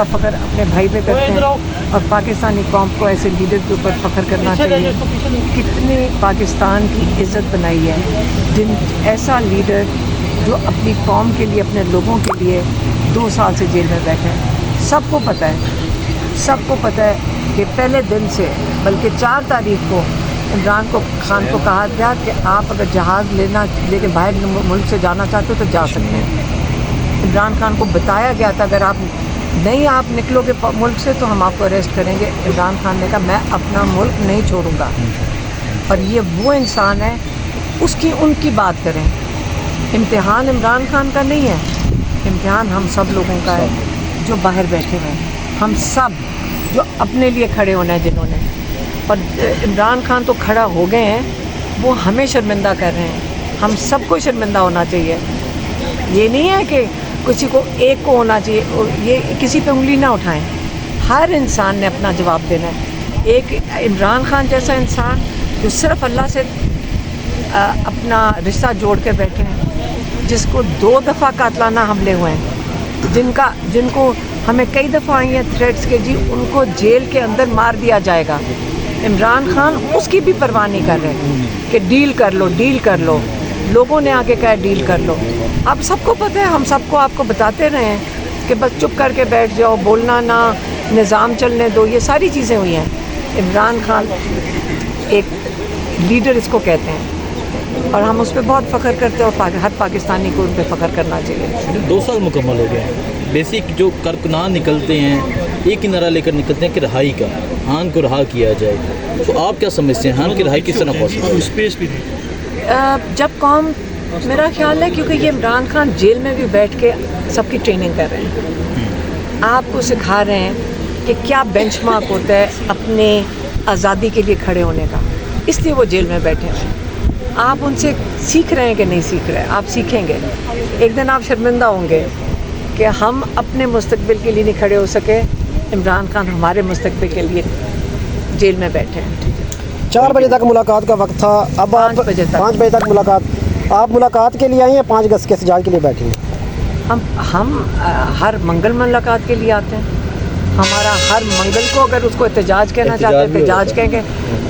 फ़ख्र अपने भाई पे करते हैं और पाकिस्तानी कौम को ऐसे लीडर के ऊपर फ़ख्र करना चाहिए। कितने पाकिस्तान की इज़्ज़त बनाई है जिन ऐसा लीडर जो अपनी कौम के लिए, अपने लोगों के लिए 2 साल से जेल में बैठे हैं। सबको पता है कि पहले दिन से, बल्कि 4 तारीख को इमरान खान को कहा गया कि आप अगर जहाज़ लेके बाहर मुल्क से जाना चाहते हो तो जा सकते हैं। इमरान खान को बताया गया था अगर आप निकलोगे मुल्क से तो हम आपको अरेस्ट करेंगे। इमरान खान ने कहा मैं अपना मुल्क नहीं छोड़ूंगा। और ये वो इंसान है, उनकी बात करें। इम्तिहान इमरान खान का नहीं है, इम्तिहान हम सब लोगों का है जो बाहर बैठे हुए हैं। हम सब जो अपने लिए खड़े होना है जिन्होंने, और इमरान खान तो खड़ा हो गए हैं, वो हमें शर्मिंदा कर रहे हैं। हम सबको शर्मिंदा होना चाहिए। ये नहीं है कि किसी को एक को होना चाहिए, ये किसी पे उंगली ना उठाएं। हर इंसान ने अपना जवाब देना है। एक इमरान खान जैसा इंसान जो सिर्फ अल्लाह से अपना रिश्ता जोड़ के बैठे हैं, जिसको 2 दफ़ा कातलाना हमले हुए हैं, जिनको हमें कई दफ़ा आई हैं थ्रेट्स के जी उनको जेल के अंदर मार दिया जाएगा। इमरान खान उसकी भी परवाह नहीं कर रहे कि डील कर लो। लोगों ने आके कहा डील कर लो। अब सबको पता है, हम सबको आपको बताते रहे हैं कि बस चुप करके बैठ जाओ, बोलना ना, निज़ाम चलने दो। ये सारी चीज़ें हुई हैं। इमरान खान एक लीडर इसको कहते हैं और हम उस पर बहुत फ़ख्र करते हैं और हर पाकिस्तानी को उन पर फ़ख्र करना चाहिए। 2 साल मुकम्मल हो गए। बेसिक जो कारकुनान निकलते हैं एक ही नारा लेकर निकलते हैं कि रहाई का, खान को रहा किया जाए। तो आप क्या समझते हैं खान की रहाई किस तरह पॉसिबल? जब कौम, मेरा ख्याल है क्योंकि ये इमरान खान जेल में भी बैठ के सबकी ट्रेनिंग कर रहे हैं, आपको सिखा रहे हैं कि क्या बेंचमार्क होता है अपने आज़ादी के लिए खड़े होने का, इसलिए वो जेल में बैठे हैं। आप उनसे सीख रहे हैं कि नहीं सीख रहे? आप सीखेंगे। एक दिन आप शर्मिंदा होंगे कि हम अपने मुस्तकबिल के लिए नहीं खड़े हो सके, इमरान खान हमारे मुस्तकबिल के लिए जेल में बैठे हैं। 4 बजे तक मुलाकात का वक्त था, अब आप 5 बजे तक मुलाकात के लिए आई हैं, 5 गज के एहतजाज के लिए बैठी हैं। हम हर मंगल मुलाकात के लिए आते हैं। हमारा हर मंगल को अगर उसको एहतजाज कहना चाहते हैं, एहतजाज कहेंगे।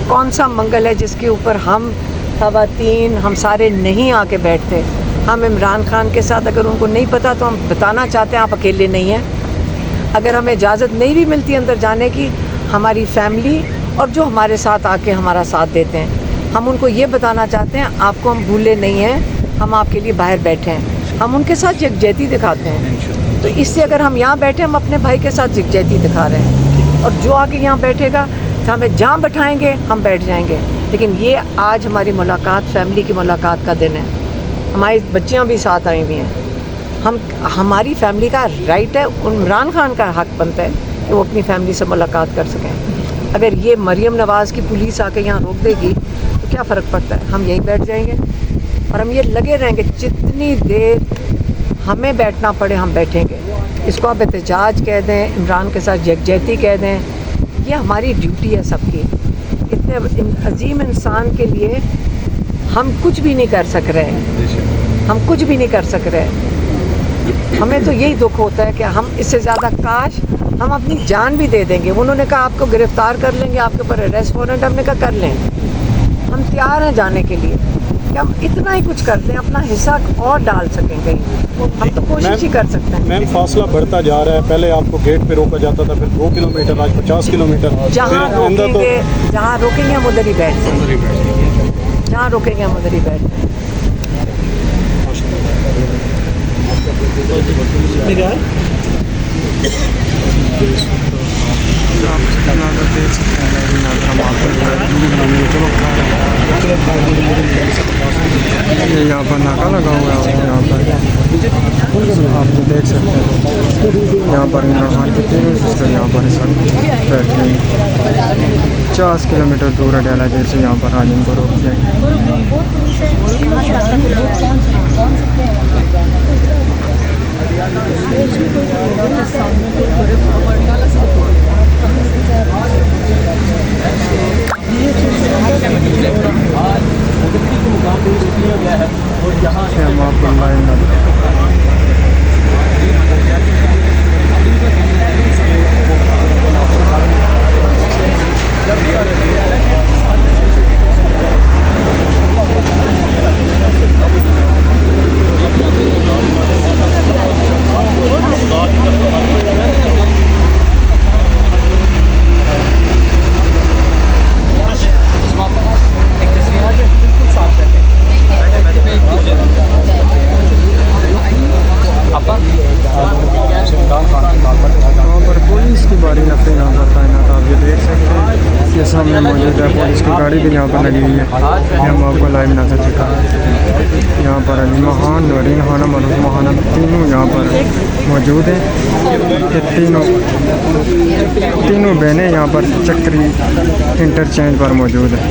कौन सा मंगल है जिसके ऊपर हम ख़वातीन हम सारे नहीं आके बैठते? हम इमरान खान के साथ, अगर उनको नहीं पता तो हम बताना चाहते हैं आप अकेले नहीं हैं। अगर हमें इजाज़त नहीं भी मिलती अंदर जाने की, हमारी फैमिली और जो हमारे साथ आके हमारा साथ देते हैं, हम उनको ये बताना चाहते हैं आपको हम भूले नहीं हैं, हम आपके लिए बाहर बैठे हैं। हम उनके साथ यकजहती दिखाते हैं। तो इससे अगर हम यहाँ बैठे, हम अपने भाई के साथ यकजहती दिखा रहे हैं। और जो आगे यहाँ बैठेगा तो हमें जहाँ बैठाएँगे हम बैठ जाएँगे। लेकिन ये आज हमारी मुलाकात, फैमिली की मुलाकात का दिन है। हमारी बच्चियाँ भी साथ आई हुई हैं। हमारी फैमिली का राइट है, इमरान खान का हक बनता है कि वो अपनी फैमिली से मुलाकात कर सकें। अगर ये मरियम नवाज़ की पुलिस आके यहाँ रोक देगी तो क्या फ़र्क पड़ता है? हम यहीं बैठ जाएंगे और हम ये लगे रहेंगे, जितनी देर हमें बैठना पड़े हम बैठेंगे। इसको आप एहतजाज कह दें, इमरान के साथ यकजहती कह दें, ये हमारी ड्यूटी है सबकी। इतने अजीम इंसान के लिए हम कुछ भी नहीं कर सक रहे। हमें तो यही दुख होता है कि हम इससे ज़्यादा काश हम अपनी जान भी दे देंगे। उन्होंने कहा आपको गिरफ़्तार कर लेंगे, आपके ऊपर अरेस्ट वारंट, हमने कहा कर लें, हम तैयार हैं जाने के लिए कि हम इतना ही कुछ कर दें, अपना हिस्सा और डाल सकें कहीं। हम तो कोशिश ही कर सकते हैं। मैम, फासला बढ़ता जा रहा है। पहले आपको गेट पे रोका जाता था, फिर 2 किलोमीटर, आज 50 किलोमीटर। जहाँ रोकेंगे हम उधर ही बैठ जाएंगे। जहाँ रोकेंगे हम उधर ही बैठ जाएंगे। ये यहाँ पर नाका लगा हुआ है। यहाँ पर आप जो देख सकते हैं, यहाँ पर इमरान खान की 3 सिस्टर यहाँ पर इस वक्त बैठ गई। 50 किलोमीटर दूर है डेला गेट से, यहाँ पर आज इनको रोक जाएंगे। हम आपको लाइन सामने मौजूद है। पुलिस की गाड़ी भी यहाँ पर लगी हुई है, ये हम आपको लाइव नजर दिखा रहे हैं। यहाँ पर अली महान, नूरीन खानम और महानम तीनों यहाँ पर मौजूद हैं। ये तीनों बहनें यहाँ पर चक्री इंटरचेंज पर मौजूद हैं।